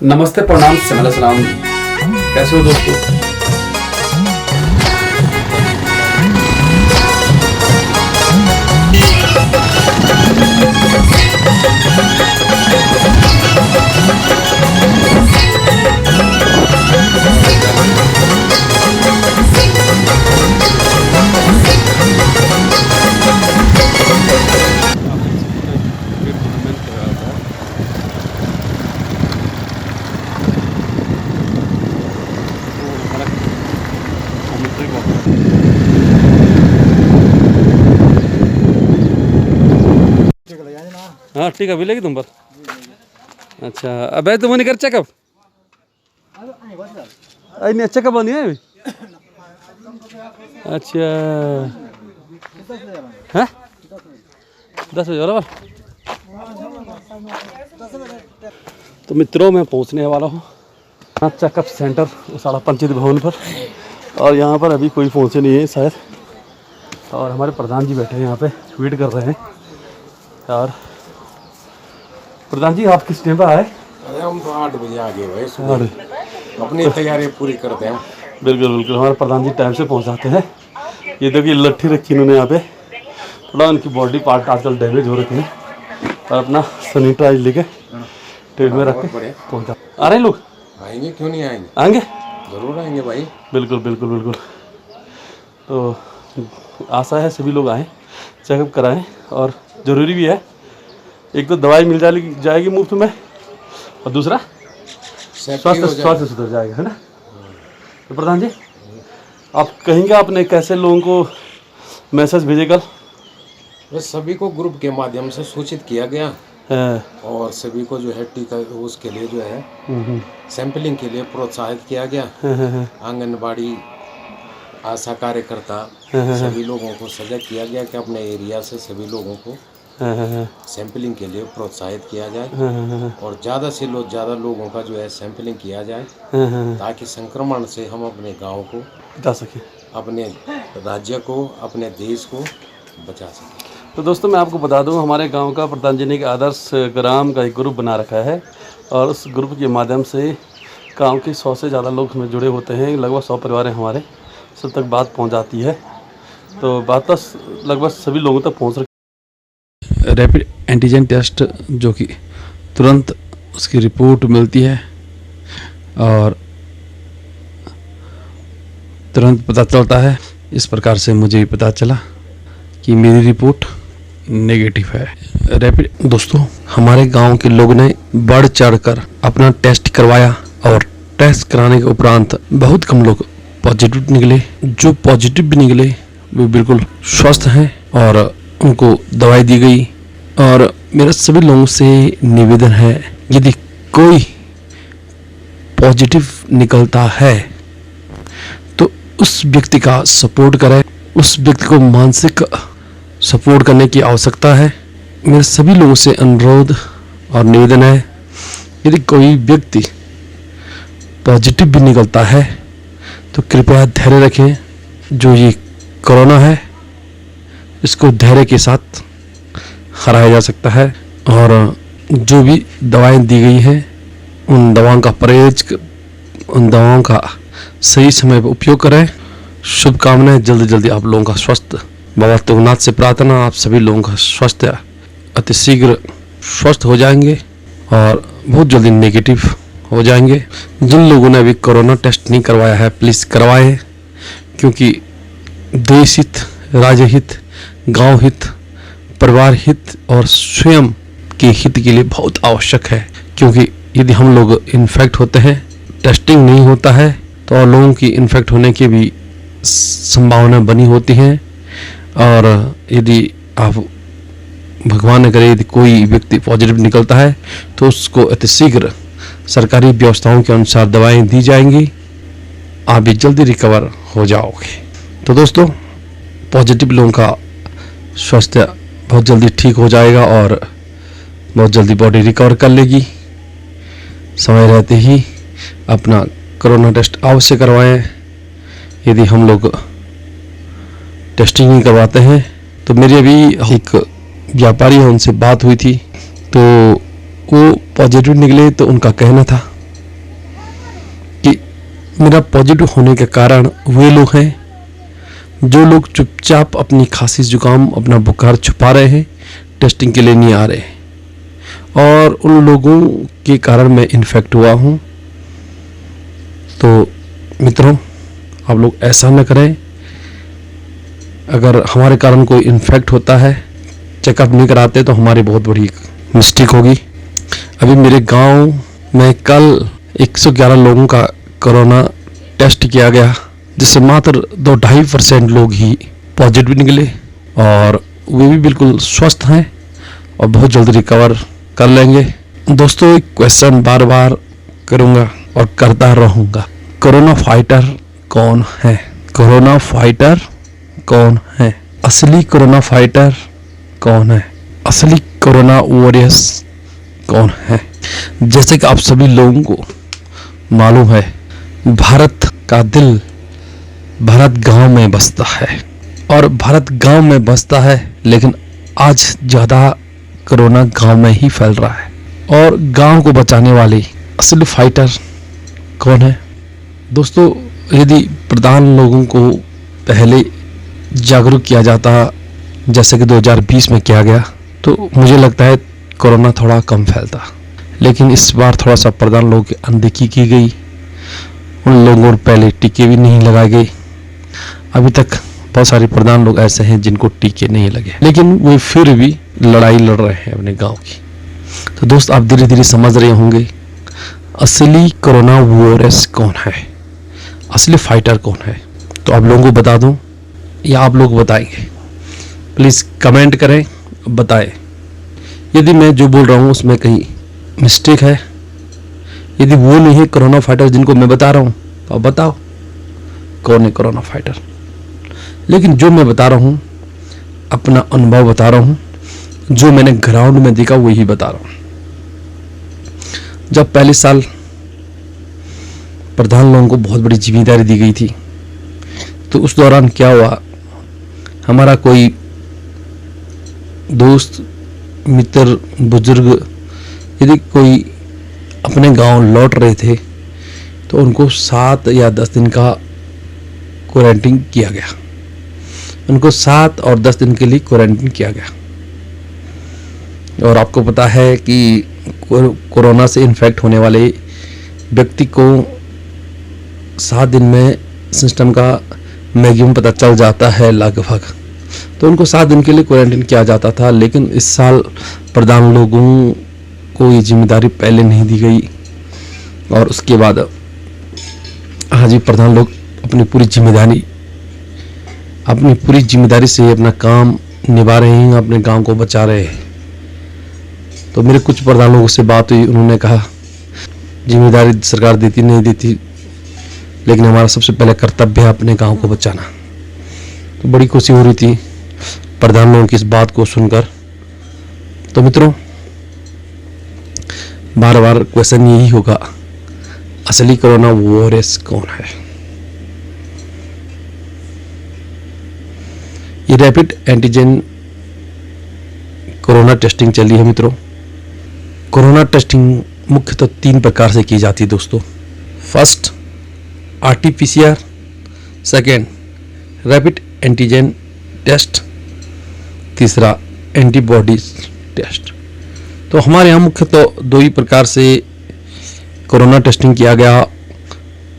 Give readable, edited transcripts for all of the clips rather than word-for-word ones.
नमस्ते, प्रणाम, सलाम सलाम। कैसे हो दोस्तों? हाँ ठीक है, मिलेगी तुम पर। अच्छा, अब तुम नहीं कर चेकअप? नहीं, चेकअप नहीं है अभी। अच्छा है 10 बजे वाला। तो मित्रों, मैं पहुंचने वाला हूँ चेकअप सेंटर साला पंचायत भवन पर, और यहाँ पर अभी कोई पहुँचे नहीं है शायद, और हमारे प्रधान जी बैठे हैं यहाँ पे, वेट कर रहे हैं। और प्रधान जी, आप किस टाइम पर आए? अरे हम तो 8 बजे आ गए भाई, सुबह अपनी तैयारी पूरी करते हैं। बिल्कुल बिल्कुल, हमारे प्रधान जी टाइम से पहुंचाते हैं। ये देखिए लट्ठी रखी इन्होंने यहाँ पे, थोड़ा उनकी बॉडी पार्ट आजकल डैमेज हो रखे हैं, और अपना सैनिटाइज लेके ट्रेन में रख के पहुँचा। आ रहे हैं लोग? आएंगे, क्यों नहीं आएंगे? आएंगे, जरूर आएंगे भाई। बिल्कुल बिल्कुल बिल्कुल। तो आशा है सभी लोग आएँ, चेकअप कराएँ, और ज़रूरी भी है। एक तो दवाई मिल जाएगी मुफ्त में, और दूसरा स्वास्थ्य सुधर जाएगा, है ना? तो प्रधान जी, आप कहेंगे आपने कैसे लोगों को मैसेज भेजे कल? बस सभी को ग्रुप के माध्यम से सूचित किया गया है, और सभी को जो है टीका उसके लिए जो है सैंपलिंग के लिए प्रोत्साहित किया गया। आंगनबाड़ी, आशा कार्यकर्ता, सभी लोगों को सजग किया गया कि अपने एरिया से सभी लोगों को सैंपलिंग के लिए प्रोत्साहित किया जाए, और ज़्यादा से ज़्यादा लोगों का जो है सैंपलिंग किया जाए, ताकि संक्रमण से हम अपने गांव को बचा सकें, अपने राज्य को, अपने देश को बचा सकें। तो दोस्तों, मैं आपको बता दूं, हमारे गांव का प्रधान जी ने एक आदर्श ग्राम का एक ग्रुप बना रखा है, और उस ग्रुप के माध्यम से गांव के 100 से ज़्यादा लोग हमें जुड़े होते हैं। लगभग 100 परिवार हैं हमारे, सब तक बात पहुँच जाती है। तो बात तो लगभग सभी लोगों तक पहुँच रही। रैपिड एंटीजन टेस्ट, जो कि तुरंत उसकी रिपोर्ट मिलती है और तुरंत पता चलता है। इस प्रकार से मुझे भी पता चला कि मेरी रिपोर्ट नेगेटिव है। रैपिड दोस्तों, हमारे गांव के लोग ने बढ़ चढ़कर अपना टेस्ट करवाया, और टेस्ट कराने के उपरांत बहुत कम लोग पॉजिटिव निकले। जो पॉजिटिव भी निकले वो बिल्कुल स्वस्थ हैं, और उनको दवाई दी गई। और मेरा सभी लोगों से निवेदन है, यदि कोई पॉजिटिव निकलता है तो उस व्यक्ति का सपोर्ट करें। उस व्यक्ति को मानसिक सपोर्ट करने की आवश्यकता है। मेरे सभी लोगों से अनुरोध और निवेदन है, यदि कोई व्यक्ति पॉजिटिव भी निकलता है तो कृपया धैर्य रखें। जो ये कोरोना है, इसको धैर्य के साथ हराया जा सकता है, और जो भी दवाएं दी गई हैं उन दवाओं का परहेज, उन दवाओं का सही समय पर उपयोग करें। शुभकामनाएं, जल्दी जल्दी आप लोगों का स्वास्थ्य, बाबा त्रिगुनाथ से प्रार्थना, आप सभी लोगों का स्वास्थ्य अति शीघ्र स्वस्थ हो जाएंगे और बहुत जल्दी नेगेटिव हो जाएंगे। जिन लोगों ने अभी कोरोना टेस्ट नहीं करवाया है, प्लीज़ करवाएं, क्योंकि देश हित, राज्य हित, गांव हित, परिवार हित और स्वयं के हित के लिए बहुत आवश्यक है। क्योंकि यदि हम लोग इन्फेक्ट होते हैं, टेस्टिंग नहीं होता है, तो और लोगों की इन्फेक्ट होने की भी संभावना बनी होती है। और यदि आप, भगवान न करे, यदि कोई व्यक्ति पॉजिटिव निकलता है तो उसको अतिशीघ्र सरकारी व्यवस्थाओं के अनुसार दवाएं दी जाएंगी, आप भी जल्दी रिकवर हो जाओगे। तो दोस्तों, पॉजिटिव लोगों का स्वास्थ्य बहुत जल्दी ठीक हो जाएगा और बहुत जल्दी बॉडी रिकवर कर लेगी। समय रहते ही अपना कोरोना टेस्ट अवश्य करवाएं। यदि हम लोग टेस्टिंग नहीं करवाते हैं, तो मेरी अभी एक व्यापारी है, उनसे बात हुई थी, तो वो पॉजिटिव निकले, तो उनका कहना था मेरा पॉजिटिव होने के कारण वे लोग हैं जो लोग चुपचाप अपनी खांसी जुकाम अपना बुखार छुपा रहे हैं, टेस्टिंग के लिए नहीं आ रहे हैं, और उन लोगों के कारण मैं इन्फेक्ट हुआ हूँ। तो मित्रों, आप लोग ऐसा न करें। अगर हमारे कारण कोई इन्फेक्ट होता है, चेकअप नहीं कराते, तो हमारी बहुत बड़ी मिस्टेक होगी। अभी मेरे गांव में कल 111 लोगों का कोरोना टेस्ट किया गया, जिससे मात्र 2-2.5% लोग ही पॉजिटिव निकले, और वे भी बिल्कुल स्वस्थ हैं और बहुत जल्द रिकवर कर लेंगे। दोस्तों, एक क्वेश्चन बार बार करूँगा और करता रहूँगा, कोरोना फाइटर कौन है? कोरोना फाइटर कौन है? असली कोरोना फाइटर कौन है? असली कोरोना वॉरियर्स कौन है? जैसे कि आप सभी लोगों को मालूम है, भारत का दिल भारत गांव में बसता है, और भारत गांव में बसता है, लेकिन आज ज़्यादा कोरोना गांव में ही फैल रहा है। और गांव को बचाने वाले असली फाइटर कौन है? दोस्तों, यदि प्रधान लोगों को पहले जागरूक किया जाता, जैसे कि 2020 में किया गया, तो मुझे लगता है कोरोना थोड़ा कम फैलता। लेकिन इस बार थोड़ा सा प्रधान लोगों की अनदेखी की गई, उन लोगों को पहले टीके भी नहीं लगाए गए। अभी तक बहुत सारे प्रधान लोग ऐसे हैं जिनको टीके नहीं लगे, लेकिन वे फिर भी लड़ाई लड़ रहे हैं अपने गांव की। तो दोस्त, आप धीरे धीरे समझ रहे होंगे असली कोरोना वॉरियर्स कौन है, असली फाइटर कौन है। तो आप लोगों को बता दूं या आप लोग बताएंगे? प्लीज़ कमेंट करें, बताएं। यदि मैं जो बोल रहा हूँ उसमें कहीं मिस्टेक है, यदि वो नहीं है कोरोना फाइटर जिनको मैं बता रहा हूँ, तो आप बताओ कौन है कोरोना फाइटर। लेकिन जो मैं बता रहा हूँ, अपना अनुभव बता रहा हूँ, जो मैंने ग्राउंड में देखा वही बता रहा हूँ। जब पहले साल प्रधान लोगों को बहुत बड़ी जिम्मेदारी दी गई थी, तो उस दौरान क्या हुआ, हमारा कोई दोस्त मित्र बुजुर्ग यदि कोई अपने गांव लौट रहे थे, तो उनको 7 या 10 दिन का क्वारंटीन किया गया। उनको 7 और 10 दिन के लिए क्वारंटीन किया गया। और आपको पता है कि कोरोना से इन्फेक्ट होने वाले व्यक्ति को 7 दिन में सिस्टम का मैक्सिमम पता चल जाता है लगभग, तो उनको 7 दिन के लिए क्वारंटीन किया जाता था। लेकिन इस साल प्रधान लोगों को ये जिम्मेदारी पहले नहीं दी गई, और उसके बाद आज भी प्रधान लोग अपनी पूरी जिम्मेदारी से अपना काम निभा रहे हैं, अपने गांव को बचा रहे हैं। तो मेरे कुछ प्रधान लोगों से बात हुई, उन्होंने कहा जिम्मेदारी सरकार देती नहीं देती, लेकिन हमारा सबसे पहले कर्तव्य है अपने गांव को बचाना। तो बड़ी खुशी हो रही थी प्रधान लोगों की इस बात को सुनकर। तो मित्रों, बार बार क्वेश्चन यही होगा, असली कोरोना वॉरियर्स कौन है? ये रैपिड एंटीजन कोरोना टेस्टिंग चली है मित्रों। कोरोना टेस्टिंग मुख्यतः 3 प्रकार से की जाती है दोस्तों। First RT-PCR, second rapid antigen test, तीसरा एंटीबॉडीज टेस्ट। तो हमारे यहाँ मुख्यतः 2 ही प्रकार से कोरोना टेस्टिंग किया गया।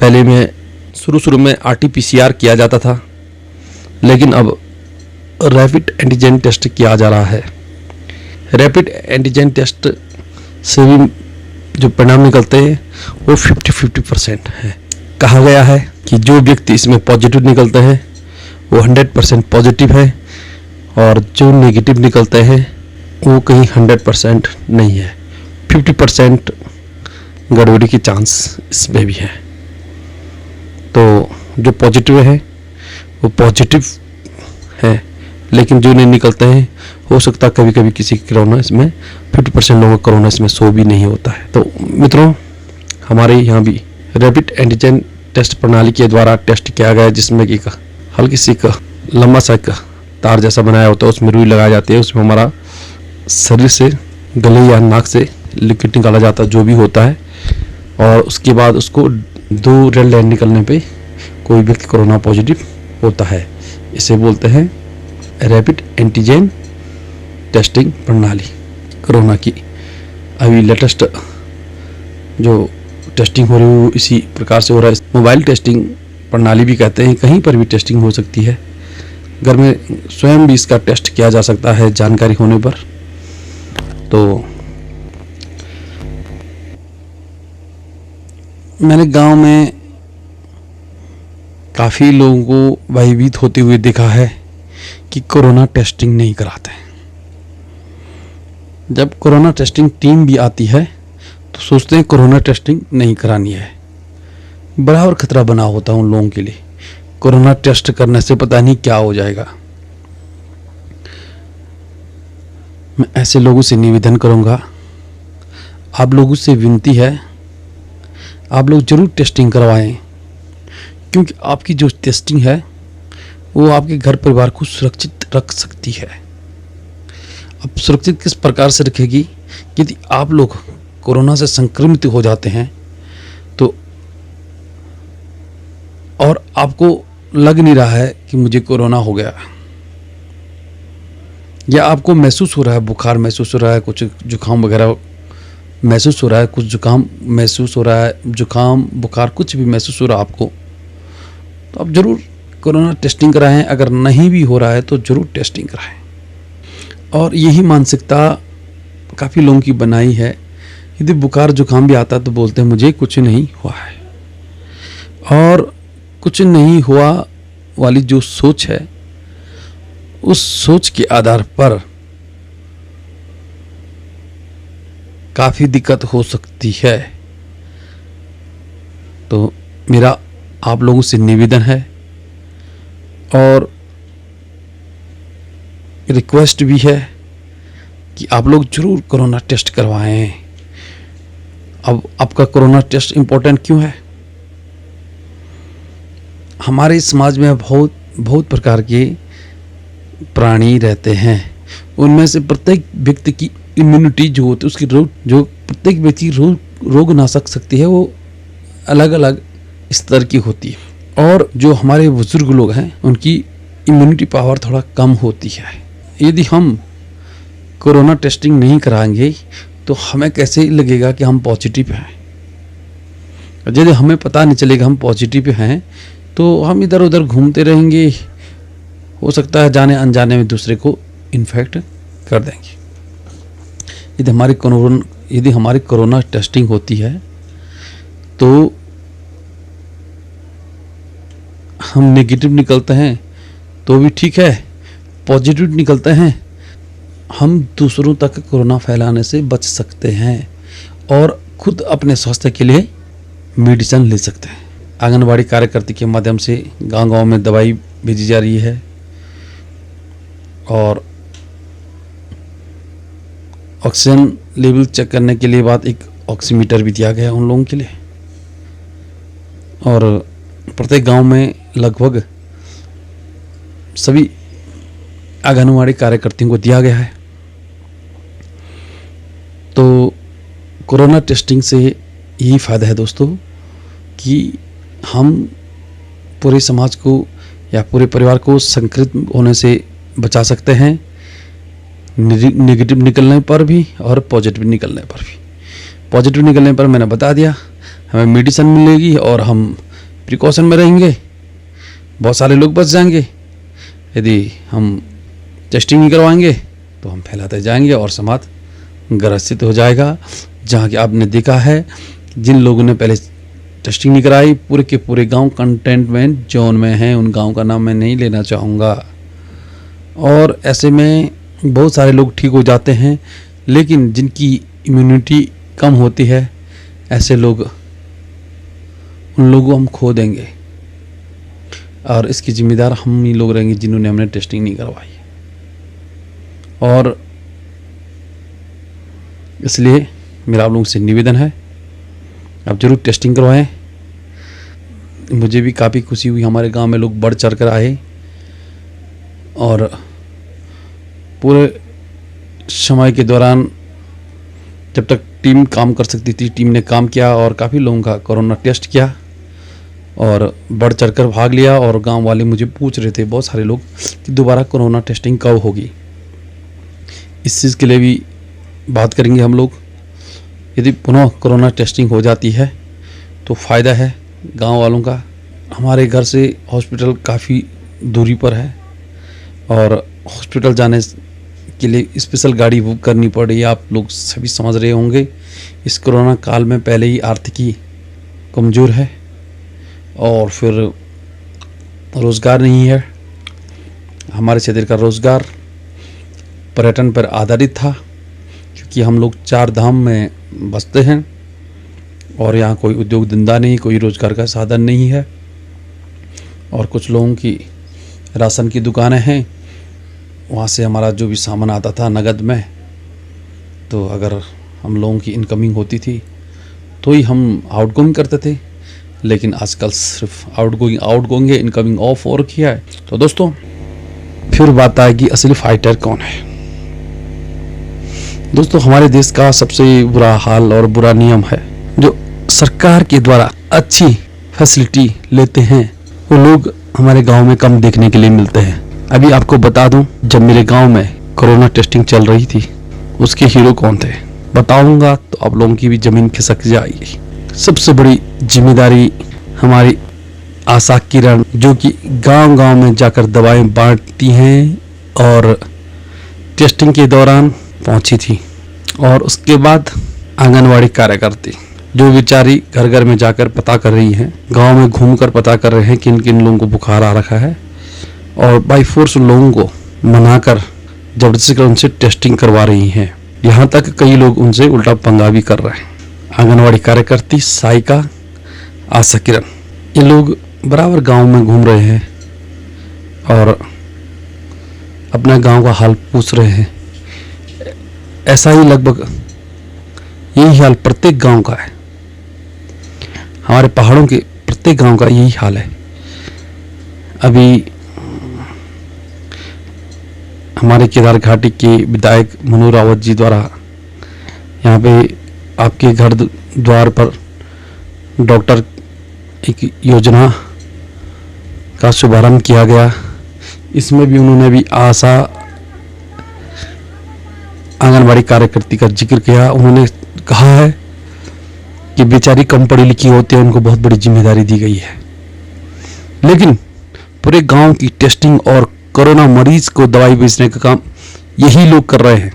पहले में शुरू में RT-PCR किया जाता था, लेकिन अब रैपिड एंटीजन टेस्ट किया जा रहा है। रैपिड एंटीजन टेस्ट से भी जो परिणाम निकलते हैं वो 50-50% है। कहा गया है कि जो व्यक्ति इसमें पॉजिटिव निकलते हैं वो 100% पॉजिटिव है, और जो नेगेटिव निकलते हैं वो कहीं 100% नहीं है। 50% गड़बड़ी की चांस इसमें भी है। तो जो पॉजिटिव है वो पॉजिटिव है, लेकिन जो नहीं निकलते हैं हो सकता है कभी कभी किसी कोरोना इसमें 50% लोगों का कोरोना इसमें शो भी नहीं होता है। तो मित्रों, हमारे यहाँ भी रैपिड एंटीजन टेस्ट प्रणाली के द्वारा टेस्ट किया गया, जिसमें कि हल्की सी लंबा सा तार जैसा बनाया होता है, उसमें रुई लगाई जाती है, उसमें हमारा शरीर से गले या नाक से लिक्विड निकाला जाता है जो भी होता है, और उसके बाद उसको 2 रेड लाइन निकलने पे कोई व्यक्ति कोरोना पॉजिटिव होता है। इसे बोलते हैं रैपिड एंटीजन टेस्टिंग प्रणाली। कोरोना की अभी लेटेस्ट जो टेस्टिंग हो रही है वो इसी प्रकार से हो रहा है। मोबाइल टेस्टिंग प्रणाली भी कहते हैं। कहीं पर भी टेस्टिंग हो सकती है। घर में स्वयं भी इसका टेस्ट किया जा सकता है जानकारी होने पर। तो मैंने गांव में काफ़ी लोगों को भयभीत होते हुए देखा है कि कोरोना टेस्टिंग नहीं कराते। जब कोरोना टेस्टिंग टीम भी आती है तो सोचते हैं कोरोना टेस्टिंग नहीं करानी है। बराबर खतरा बना होता है उन लोगों के लिए। कोरोना टेस्ट करने से पता नहीं क्या हो जाएगा। मैं ऐसे लोगों से निवेदन करूंगा, आप लोगों से विनती है, आप लोग जरूर टेस्टिंग करवाएं, क्योंकि आपकी जो टेस्टिंग है वो आपके घर परिवार को सुरक्षित रख सकती है। अब सुरक्षित किस प्रकार से रखेगी? यदि आप लोग कोरोना से संक्रमित हो जाते हैं तो और आपको लग नहीं रहा है कि मुझे कोरोना हो गया, या आपको महसूस हो रहा है, बुखार महसूस हो रहा है, कुछ जुकाम वगैरह महसूस हो रहा है, कुछ जुकाम महसूस हो रहा है, जुकाम बुखार कुछ भी महसूस हो रहा है आपको, तो आप जरूर कोरोना टेस्टिंग कराएं। अगर नहीं भी हो रहा है तो जरूर टेस्टिंग कराएं। और यही मानसिकता काफ़ी लोगों की बनाई है। यदि बुखार जुकाम भी आता तो बोलते हैं मुझे कुछ नहीं हुआ है। और कुछ नहीं हुआ वाली जो सोच है, उस सोच के आधार पर काफ़ी दिक्कत हो सकती है। तो मेरा आप लोगों से निवेदन है और रिक्वेस्ट भी है कि आप लोग जरूर कोरोना टेस्ट करवाएं। अब आपका कोरोना टेस्ट इम्पोर्टेंट क्यों है? हमारे समाज में बहुत प्रकार के प्राणी रहते हैं। उनमें से प्रत्येक व्यक्ति की इम्यूनिटी जो होती है, उसकी जो प्रत्येक व्यक्ति रोग नाशक शक्ति है वो अलग अलग स्तर की होती है। और जो हमारे बुजुर्ग लोग हैं उनकी इम्यूनिटी पावर थोड़ा कम होती है। यदि हम कोरोना टेस्टिंग नहीं कराएंगे तो हमें कैसे लगेगा कि हम पॉजिटिव हैं? यदि हमें पता नहीं चलेगा हम पॉजिटिव हैं तो हम इधर उधर घूमते रहेंगे। हो सकता है जाने अनजाने में दूसरे को इन्फेक्ट कर देंगे। यदि हमारी कोरोना टेस्टिंग होती है तो हम नेगेटिव निकलते हैं तो भी ठीक है, पॉजिटिव निकलते हैं, हम दूसरों तक कोरोना फैलाने से बच सकते हैं और खुद अपने स्वास्थ्य के लिए मेडिसिन ले सकते हैं। आंगनबाड़ी कार्यकर्ता के माध्यम से गांव-गांव में दवाई भेजी जा रही है और ऑक्सीजन लेवल चेक करने के लिए बाद एक ऑक्सीमीटर भी दिया गया उन लोगों के लिए। और प्रत्येक गांव में लगभग सभी आंगनबाड़ी कार्यकर्ताओं को दिया गया है। तो कोरोना टेस्टिंग से यही फ़ायदा है दोस्तों कि हम पूरे समाज को या पूरे परिवार को संक्रमित होने से बचा सकते हैं, नेगेटिव निकलने पर भी और पॉजिटिव निकलने पर भी। पॉजिटिव निकलने पर मैंने बता दिया, हमें मेडिसिन मिलेगी और हम प्रिकॉशन में रहेंगे, बहुत सारे लोग बच जाएंगे। यदि हम टेस्टिंग नहीं करवाएंगे तो हम फैलाते जाएंगे और समाज ग्रसित हो जाएगा। जहाँ कि आपने देखा है जिन लोगों ने पहले टेस्टिंग नहीं कराई पूरे के पूरे गांव कंटेनमेंट जोन में हैं, उन गांव का नाम मैं नहीं लेना चाहूँगा। और ऐसे में बहुत सारे लोग ठीक हो जाते हैं, लेकिन जिनकी इम्यूनिटी कम होती है ऐसे लोग, उन लोगों को हम खो देंगे और इसकी जिम्मेदार हम ही लोग रहेंगे जिन्होंने हमने टेस्टिंग नहीं करवाई। और इसलिए मेरा आप लोगों से निवेदन है, आप जरूर टेस्टिंग करवाएं। मुझे भी काफ़ी खुशी हुई, हमारे गांव में लोग बढ़ चढ़ कर आए और पूरे समय के दौरान जब तक टीम काम कर सकती थी टीम ने काम किया और काफ़ी लोगों का कोरोना टेस्ट किया और बढ़ चढ़कर भाग लिया। और गांव वाले मुझे पूछ रहे थे बहुत सारे लोग कि दोबारा कोरोना टेस्टिंग कब होगी। इस चीज़ के लिए भी बात करेंगे हम लोग। यदि पुनः कोरोना टेस्टिंग हो जाती है तो फ़ायदा है गांव वालों का। हमारे घर से हॉस्पिटल काफ़ी दूरी पर है और हॉस्पिटल जाने के लिए स्पेशल गाड़ी बुक करनी पड़ रही है। आप लोग सभी समझ रहे होंगे इस कोरोना काल में पहले ही आर्थिकी कमज़ोर है और फिर रोज़गार नहीं है। हमारे क्षेत्र का रोज़गार पर्यटन पर आधारित था क्योंकि हम लोग 4 धाम में बसते हैं और यहाँ कोई उद्योग धंधा नहीं, कोई रोज़गार का साधन नहीं है। और कुछ लोगों की राशन की दुकानें हैं, वहाँ से हमारा जो भी सामान आता था नगद में, तो अगर हम लोगों की इनकमिंग होती थी तो ही हम आउटगोइंग करते थे। लेकिन आजकल सिर्फ आउटगोइंग है, इनकमिंग ऑफ और किया है। तो दोस्तों फिर बात आएगी असली फाइटर कौन है। दोस्तों हमारे देश का सबसे बुरा हाल और बुरा नियम है, जो सरकार के द्वारा अच्छी फैसिलिटी लेते हैं वो लोग हमारे गांव में कम देखने के लिए मिलते हैं। अभी आपको बता दूं, जब मेरे गांव में कोरोना टेस्टिंग चल रही थी उसके हीरो कौन थे बताऊंगा तो आप लोगों की भी जमीन खिसक जाएगी। सबसे बड़ी जिम्मेदारी हमारी आशा किरण, जो कि गांव-गांव में जाकर दवाएं बांटती हैं और टेस्टिंग के दौरान पहुंची थी। और उसके बाद आंगनवाड़ी कार्यकर्ती, जो बेचारी घर घर में जाकर पता कर रही हैं, गांव में घूमकर पता कर रहे हैं किन किन लोगों को बुखार आ रखा है और बाई फोर्स लोगों को मनाकर जबरदस्ती कर उनसे टेस्टिंग करवा रही हैं। यहाँ तक कई लोग उनसे उल्टा पंगा भी कर रहे हैं। आंगनवाड़ी कार्यकर्ती, सहायिका, आशा किरण, ये लोग बराबर गांव में घूम रहे हैं और अपना गांव का हाल पूछ रहे हैं। ऐसा ही लगभग यही हाल प्रत्येक गांव का है। हमारे पहाड़ों के प्रत्येक गांव का यही हाल है। अभी हमारे केदार घाटी के विधायक मनोहर रावत जी द्वारा यहाँ पे आपके घर द्वार पर डॉक्टर एक योजना का शुभारंभ किया गया। इसमें भी उन्होंने भी आशा आंगनबाड़ी कार्यकर्ती का जिक्र किया। उन्होंने कहा है कि बेचारी कम पढ़ी लिखी होती है, उनको बहुत बड़ी जिम्मेदारी दी गई है, लेकिन पूरे गांव की टेस्टिंग और कोरोना मरीज को दवाई बेचने का काम यही लोग कर रहे हैं।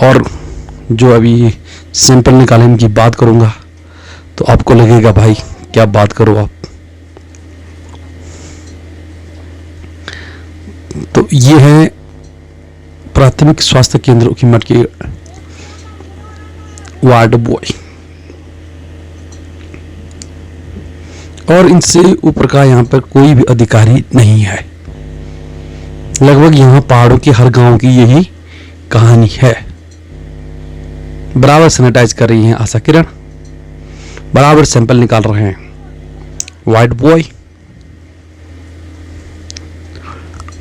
और जो अभी सैंपल निकालने की बात करूंगा तो आपको लगेगा भाई क्या बात करो आप। तो ये है प्राथमिक स्वास्थ्य केंद्र उखीमठ के वार्ड बॉय, और इनसे ऊपर का यहाँ पर कोई भी अधिकारी नहीं है। लगभग यहाँ पहाड़ों के हर गांव की यही कहानी है। बराबर सैनिटाइज कर रही हैं आशा किरण, बराबर सैंपल निकाल रहे हैं वाइट बॉय,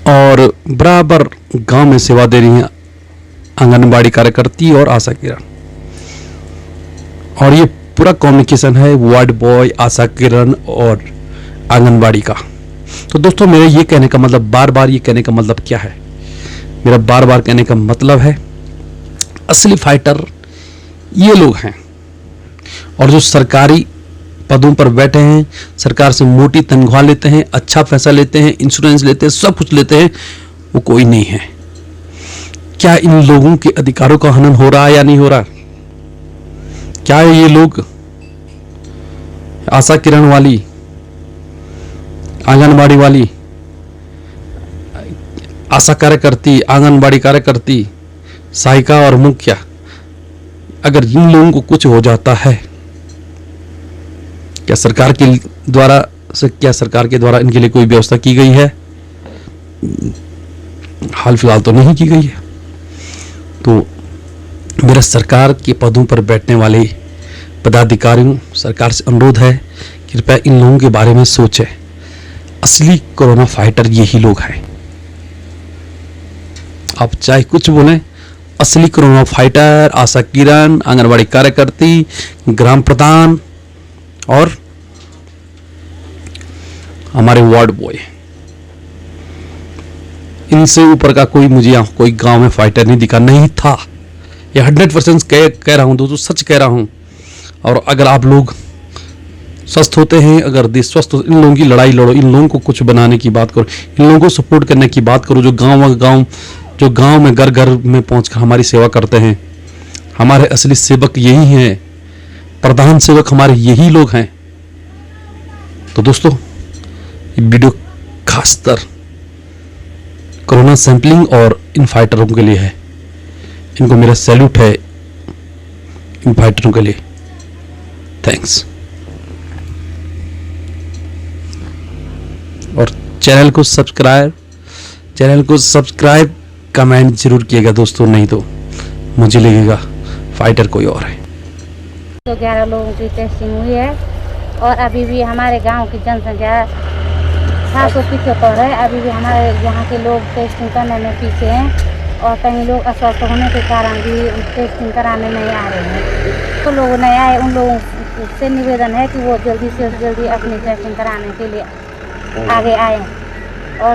और बराबर गांव में सेवा दे रही हैं आंगनबाड़ी कार्यकर्ती और आशा किरण। और ये पूरा कम्युनिकेशन है वार्ड बॉय, आशा किरण और आंगनबाड़ी का। तो दोस्तों मेरे ये कहने का मतलब, बार बार ये कहने का मतलब क्या है? मेरा बार बार कहने का मतलब है असली फाइटर ये लोग हैं। और जो सरकारी पदों पर बैठे हैं, सरकार से मोटी तनख्वाह लेते हैं, अच्छा पैसा लेते हैं, इंश्योरेंस लेते हैं, सब कुछ लेते हैं, वो कोई नहीं है। क्या इन लोगों के अधिकारों का हनन हो रहा है या नहीं हो रहा? क्या ये लोग आशा किरण वाली, आंगनबाड़ी वाली, आशा कार्यकर्ती, आंगनबाड़ी कार्यकर्ती, सहायिका और मुखिया, अगर इन लोगों को कुछ हो जाता है, क्या सरकार के द्वारा इनके लिए कोई व्यवस्था की गई है? हाल फिलहाल तो नहीं की गई है। तो मेरा सरकार के पदों पर बैठने वाले पदाधिकारियों, सरकार से अनुरोध है कृपया इन लोगों के बारे में सोचें। असली कोरोना फाइटर यही लोग हैं। आप चाहे कुछ बोलें, असली कोरोना फाइटर आशा किरण, आंगनबाड़ी कार्यकर्ती, ग्राम प्रधान और हमारे वार्ड बॉय, इनसे ऊपर का कोई मुझे यहाँ कोई गांव में फाइटर नहीं दिखा, नहीं था। ये 100% कह रहा हूँ दोस्तों, सच कह रहा हूँ। और अगर आप लोग स्वस्थ होते हैं, अगर देश स्वस्थ हो, इन लोगों की लड़ाई लड़ो, इन लोगों को कुछ बनाने की बात करो, इन लोगों को सपोर्ट करने की बात करो, जो गांव में घर घर में पहुंचकर हमारी सेवा करते हैं। हमारे असली सेवक यही हैं, प्रधान सेवक हमारे यही लोग हैं। तो दोस्तों, ये वीडियो खासकर कोरोना सैंपलिंग और इन फाइटरों के लिए है। इनको मेरा सैल्यूट है, इन फाइटरों के लिए थैंक्स। और चैनल को सब्सक्राइब कमेंट जरूर किएगा दोस्तों, नहीं तो मुझे लगेगा फाइटर कोई और है। तो 11 लोगों की टेस्टिंग हुई है और अभी भी हमारे गांव की जनसंख्या 775 है। अभी भी हमारे यहाँ के लोग टेस्टिंग करने में पीछे हैं और कई लोग अस्वस्थ होने के कारण भी टेस्टिंग कराने नहीं आ रहे हैं। तो लोग नहीं आए, उन लोगों से निवेदन है कि वो जल्दी से जल्दी अपनी टेस्टिंग कराने के लिए आगे आए और